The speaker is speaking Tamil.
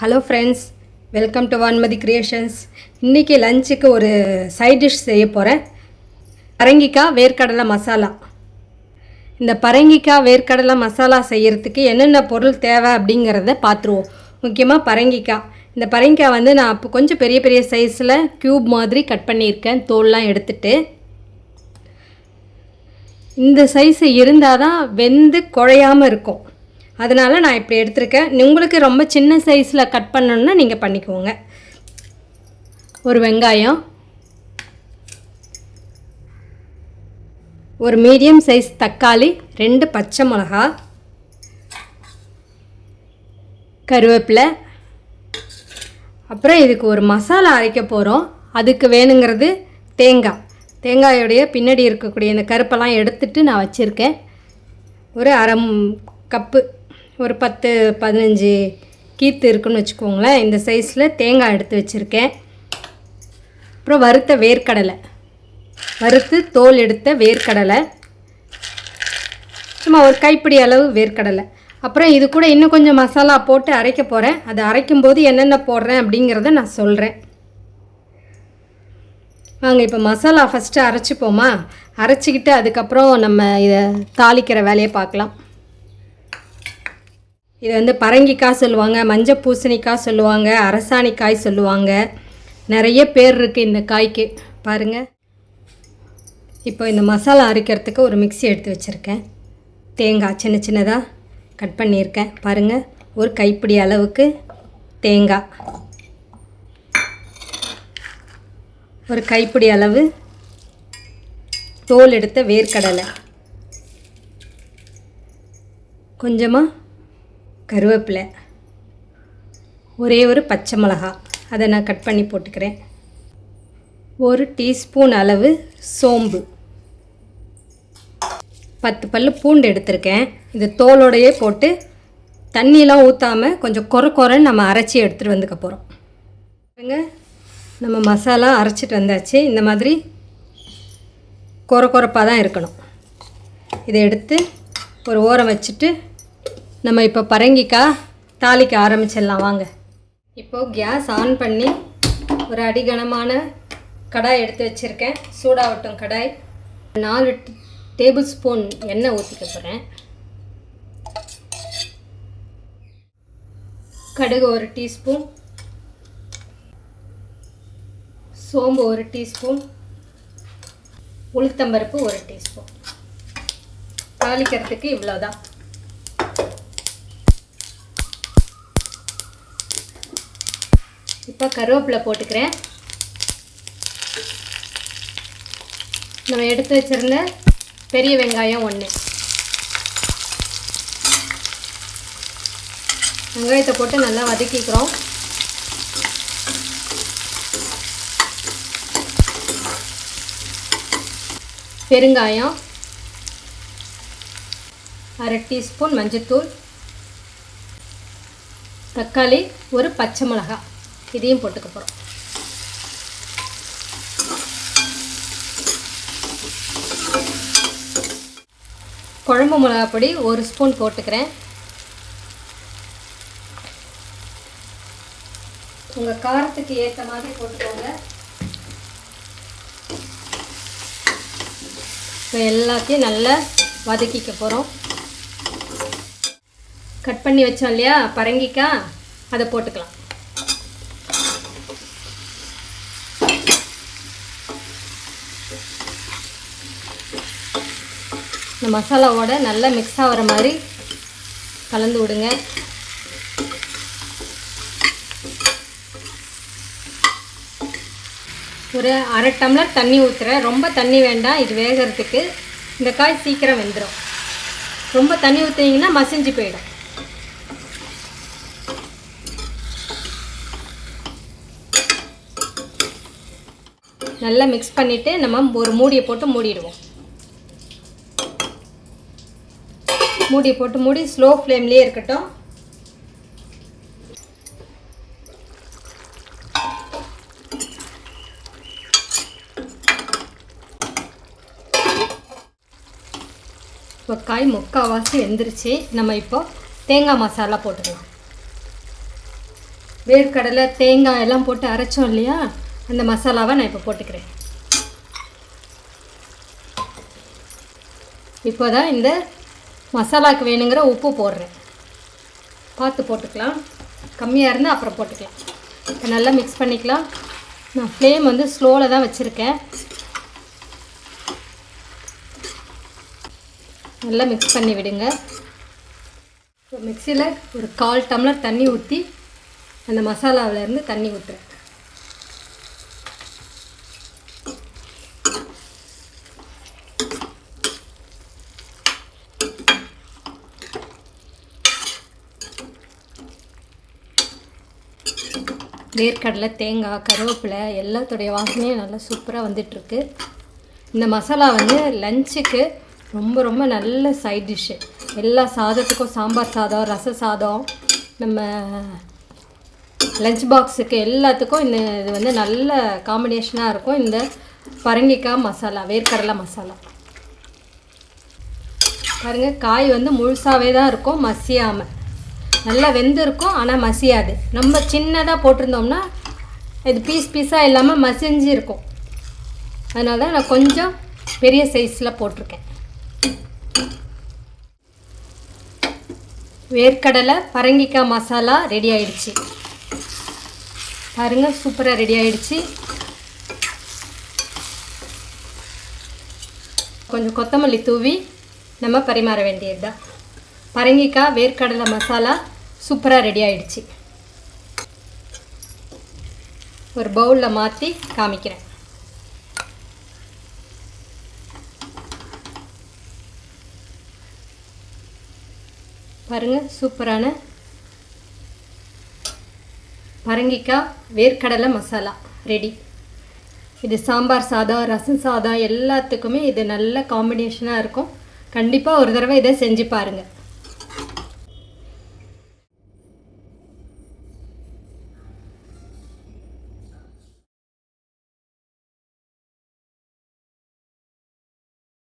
Hello friends, welcome to Vanmathi creations. இன்றைக்கி லஞ்சுக்கு ஒரு சைட் டிஷ் செய்ய போகிறேன். பரங்கிக்காய் வேர்க்கடலை மசாலா. இந்த பரங்கிக்காய் வேர்க்கடலை மசாலா செய்கிறதுக்கு என்னென்ன பொருள் தேவை அப்படிங்கிறத பார்த்துருவோம். முக்கியமாக பரங்கிக்காய். இந்த பரங்கிக்காய் நான் இப்போ கொஞ்சம் பெரிய பெரிய சைஸில் க்யூப் மாதிரி கட் பண்ணியிருக்கேன், தோல்லாம் எடுத்துட்டு. இந்த சைஸு இருந்தால் தான் வெந்து குழையாமல் இருக்கும். அதனால் நான் இப்படி எடுத்திருக்கேன். உங்களுக்கு ரொம்ப சின்ன சைஸில் கட் பண்ணணுன்னா நீங்கள் பண்ணிக்கோங்க. ஒரு வெங்காயம், ஒரு மீடியம் சைஸ் தக்காளி, 2 பச்சை மிளகா, கருவேப்பிலை. அப்புறம் இதுக்கு ஒரு மசாலா அரைக்க போகிறோம். அதுக்கு வேணுங்கிறது தேங்காயோடைய பின்னாடி இருக்கக்கூடிய இந்த கருப்பெல்லாம் எடுத்துட்டு நான் வச்சுருக்கேன். ஒரு அரை கப்பு, ஒரு 10-15 கீத்து இருக்குன்னு வச்சுக்கோங்களேன். இந்த சைஸில் தேங்காய் எடுத்து வச்சுருக்கேன். அப்புறம் வறுத்த வேர்க்கடலை, வறுத்து தோல் எடுத்த வேர்க்கடலை, சும்மா ஒரு கைப்பிடி அளவு வேர்க்கடலை. அப்புறம் இது கூட இன்னும் கொஞ்சம் மசாலா போட்டு அரைக்க போகிறேன். அதை அரைக்கும்போது என்னென்ன போடுறேன் அப்படிங்கிறத நான் சொல்கிறேன். வாங்க இப்போ மசாலா ஃபஸ்ட்டு அரைச்சிப்போமா. அரைச்சிக்கிட்டு அதுக்கப்புறம் நம்ம இதை தாளிக்கிற வேலையை பார்க்கலாம். இது பரங்கிக்காய் சொல்லுவாங்க, மஞ்சள் பூசணிக்காய் சொல்லுவாங்க, அரசாணிக்காய் சொல்லுவாங்க. நிறைய பேர் இருக்குது இந்த காய்க்கு, பாருங்கள். இப்போ இந்த மசாலா அரைக்கிறதுக்கு ஒரு மிக்ஸி எடுத்து வச்சுருக்கேன். தேங்காய் சின்ன சின்னதாக கட் பண்ணியிருக்கேன், பாருங்கள். ஒரு கைப்பிடி அளவுக்கு தேங்காய், ஒரு கைப்பிடி அளவு தோல் எடுத்த வேர்க்கடலை, கொஞ்சமாக கருவேப்பிலை, ஒரே ஒரு பச்சை மிளகா, அதை நான் கட் பண்ணி போட்டுக்கிறேன். ஒரு டீஸ்பூன் அளவு சோம்பு, 10 பல் பூண்டு எடுத்திருக்கேன். இது தோலோடையே போட்டு தண்ணியெலாம் ஊற்றாமல் கொஞ்சம் கொரன்னு நம்ம அரைச்சி எடுத்துகிட்டு வந்துக்க போகிறோம். நம்ம மசாலா அரைச்சிட்டு வந்தாச்சு. இந்த மாதிரி கொரப்பாக தான் இருக்கணும். இதை எடுத்து ஒரு ஓரம் வச்சுட்டு நம்ம இப்போ பரங்கிக்காய் தாளிக்க ஆரம்பிச்சிடலாம் வாங்க. இப்போது கேஸ் ஆன் பண்ணி ஒரு அடிகனமான கடாய் எடுத்து வச்சுருக்கேன். சூடாகட்டும் கடாய். 4 டேபிள் ஸ்பூன் எண்ணெய் ஊற்றிக்க போகிறேன். கடுகு 1 டீஸ்பூன், சோம்பு 1 டீஸ்பூன், உளுத்தம்பருப்பு 1 டீஸ்பூன். தாளிக்கிறதுக்கு இவ்வளோதான். இப்போ கருவேப்பிலை போட்டுக்கிறேன். நம்ம எடுத்து வச்சுருந்த பெரிய வெங்காயம் 1. வெங்காயத்தை போட்டு நல்லா வதக்கிக்கிறோம். பெருங்காயம், 1/2 டீஸ்பூன் மஞ்சத்தூள், தக்காளி, ஒரு பச்சை மிளகா, இதையும் போட்டுக்க போகிறோம். குழம்பு மிளகாப்பொடி 1 ஸ்பூன் போட்டுக்கிறேன். உங்கள் காரத்துக்கு ஏற்ற மாதிரி போட்டுக்கோங்க. இப்போ எல்லாத்தையும் நல்லா வதக்கிக்க போகிறோம். கட் பண்ணி வச்சோம் இல்லையா பரங்கிக்காய், அதை போட்டுக்கலாம். இந்த மசாலாவோட நல்லா மிக்ஸ் ஆகிற மாதிரி கலந்து விடுங்க. ஒரு 1/2 டம்ளர் தண்ணி ஊற்றுறேன். ரொம்ப தண்ணி வேண்டாம் இது வேகிறதுக்கு. இந்த காய் சீக்கிரம் வெந்துடும். ரொம்ப தண்ணி ஊற்றினீங்கன்னா மசிஞ்சு போயிடும். நல்லா மிக்ஸ் பண்ணிவிட்டு நம்ம ஒரு மூடியை போட்டு மூடிடுவோம். மூடியை போட்டு மூடி ஸ்லோ ஃப்ளேம்லேயே இருக்கட்டும். இப்போ காய் முக்கால்வாசி வெந்துருச்சு. நம்ம இப்போ தேங்காய் மசாலா போட்டுக்கலாம். வேர்க்கடலை தேங்காய் எல்லாம் போட்டு அரைச்சோம் இல்லையா, அந்த மசாலாவை நான் இப்போ போட்டுக்கிறேன். இப்போ தான் இந்த மசாலாவுக்கு வேணுங்கிற உப்பு போடுறேன். பார்த்து போட்டுக்கலாம், கம்மியாக இருந்தால் அப்புறம் போட்டுக்கலாம். இப்போ நல்லா மிக்ஸ் பண்ணிக்கலாம். நான் ஃப்ளேம் வந்து ஸ்லோவில் தான் வச்சுருக்கேன். நல்லா மிக்ஸ் பண்ணி விடுங்க. இப்போ மிக்சியில் ஒரு 1/4 டம்ளர் தண்ணி ஊற்றி அந்த மசாலாவிலேருந்து தண்ணி ஊற்றுறேன். வேர்க்கடலை தேங்காய் கருவேப்பிலை எல்லாத்துடைய வாசனையும் நல்லா சூப்பராக வந்துட்டுருக்கு. இந்த மசாலா வந்து லஞ்சுக்கு ரொம்ப ரொம்ப நல்ல சைட் டிஷ்ஷு. எல்லா சாதத்துக்கும், சாம்பார் சாதம், ரச சாதம், நம்ம லஞ்ச் பாக்ஸுக்கு எல்லாத்துக்கும் இது வந்து நல்ல காம்பினேஷனாக இருக்கும். இந்த பரங்கிக்காய் மசாலா, வேர்க்கடலை மசாலா பாருங்கள், காய் வந்து முழுசாகவே தான் இருக்கும், மசியாமல். நல்லா வெந்திருக்கும், ஆனால் மசியாது. நம்ம சின்னதாக போட்டிருந்தோம்னா இது பீஸாக இல்லாமல் மசிஞ்சு இருக்கும். அதனால தான் நான் கொஞ்சம் பெரிய சைஸில் போட்டிருக்கேன். வேர்க்கடலை பரங்கிக்காய் மசாலா ரெடி ஆயிடுச்சு. பாருங்கள், சூப்பராக ரெடி ஆயிடுச்சு. கொஞ்சம் கொத்தமல்லி தூவி நம்ம பரிமாற வேண்டியது தான். பரங்கிக்காய் வேர்க்கடலை மசாலா சூப்பராக ரெடி ஆயிடுச்சு. ஒரு பவுலில் மாற்றி காமிக்கிறேன். பாருங்கள், சூப்பரான பரங்கிக்காய் வேர்க்கடலை மசாலா ரெடி. இது சாம்பார் சாதம், ரசம் சாதம் எல்லாத்துக்குமே இது நல்ல காம்பினேஷனாக இருக்கும். கண்டிப்பாக ஒரு தடவை இதை செஞ்சு பாருங்கள்.